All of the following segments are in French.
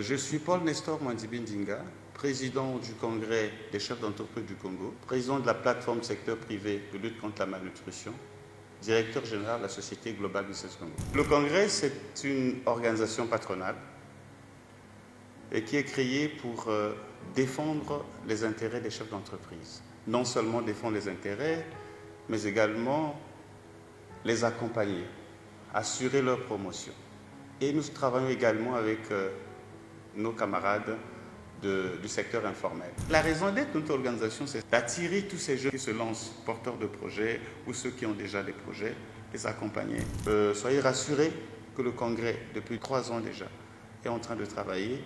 Je suis Paul Nestor Mwandibindinga, président du Congrès des chefs d'entreprise du Congo, président de la plateforme secteur privé de lutte contre la malnutrition, directeur général de la Société Global Business Congo. Le Congrès, c'est une organisation patronale et qui est créée pour défendre les intérêts des chefs d'entreprise. Non seulement défendre les intérêts, mais également les accompagner, assurer leur promotion. Et nous travaillons également avec nos camarades du secteur informel. La raison d'être de notre organisation, c'est d'attirer tous ces jeunes qui se lancent, porteurs de projets ou ceux qui ont déjà des projets, les accompagner. Soyez rassurés que le Congrès, depuis 3 ans déjà, est en train de travailler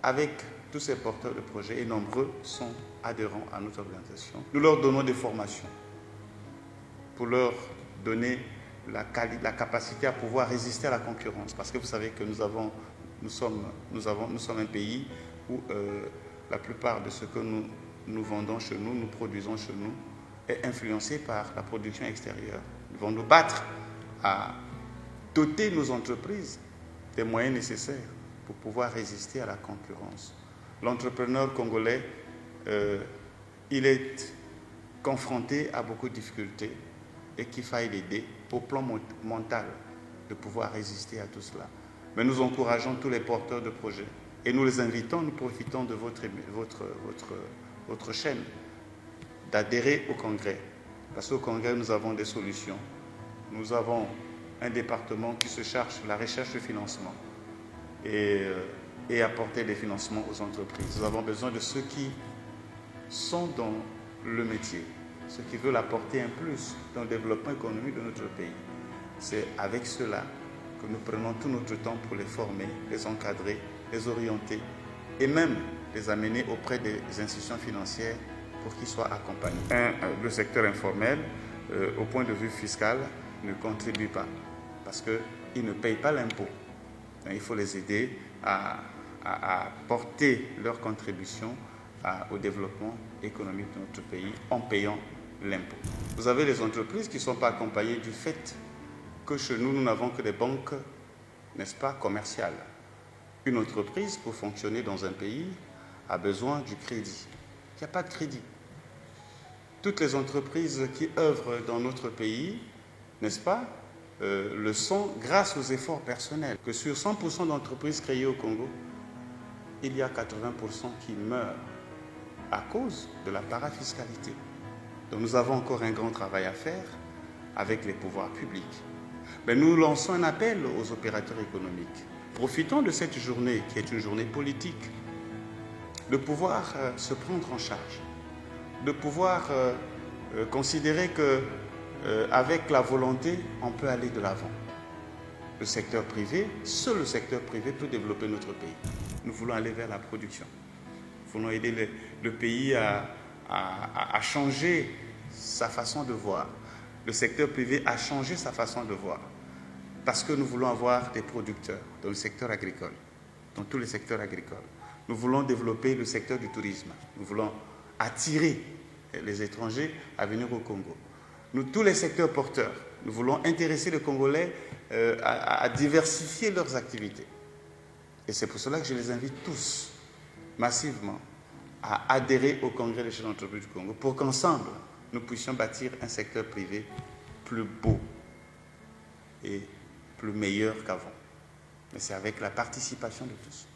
avec tous ces porteurs de projets et nombreux sont adhérents à notre organisation. Nous leur donnons des formations pour leur donner la capacité à pouvoir résister à la concurrence. Parce que vous savez que nous sommes un pays où la plupart de ce que nous vendons chez nous, nous produisons chez nous, est influencé par la production extérieure. Nous devons nous battre à doter nos entreprises des moyens nécessaires pour pouvoir résister à la concurrence. L'entrepreneur congolais, il est confronté à beaucoup de difficultés et qu'il faille l'aider au plan mental de pouvoir résister à tout cela. Mais nous encourageons tous les porteurs de projets et nous les invitons, nous profitons de votre chaîne d'adhérer au Congrès. Parce qu'au Congrès, nous avons des solutions. Nous avons un département qui se charge de la recherche de financement et apporter des financements aux entreprises. Nous avons besoin de ceux qui sont dans le métier, ceux qui veulent apporter un plus dans le développement économique de notre pays. C'est avec cela que nous prenons tout notre temps pour les former, les encadrer, les orienter et même les amener auprès des institutions financières pour qu'ils soient accompagnés. Le secteur informel, au point de vue fiscal, ne contribue pas parce qu'ils ne payent pas l'impôt. Il faut les aider à porter leur contribution au développement économique de notre pays en payant l'impôt. Vous avez les entreprises qui ne sont pas accompagnées du fait que chez nous, nous n'avons que des banques, n'est-ce pas, commerciales. Une entreprise, pour fonctionner dans un pays, a besoin du crédit. Il n'y a pas de crédit. Toutes les entreprises qui œuvrent dans notre pays, n'est-ce pas, le sont grâce aux efforts personnels. Que sur 100% d'entreprises créées au Congo, il y a 80% qui meurent à cause de la parafiscalité. Donc nous avons encore un grand travail à faire avec les pouvoirs publics. Mais nous lançons un appel aux opérateurs économiques. Profitons de cette journée qui est une journée politique, de pouvoir se prendre en charge, de pouvoir considérer qu'avec la volonté, on peut aller de l'avant. Le secteur privé, seul le secteur privé peut développer notre pays. Nous voulons aller vers la production. Nous voulons aider le pays à changer sa façon de voir. Le secteur privé a changé sa façon de voir. Parce que nous voulons avoir des producteurs dans le secteur agricole, dans tous les secteurs agricoles. Nous voulons développer le secteur du tourisme. Nous voulons attirer les étrangers à venir au Congo. Nous, tous les secteurs porteurs, nous voulons intéresser les Congolais à diversifier leurs activités. Et c'est pour cela que je les invite tous, massivement, à adhérer au Congrès des chefs d'entreprise du Congo pour qu'ensemble, nous puissions bâtir un secteur privé plus beau et plus meilleur qu'avant. Mais c'est avec la participation de tous.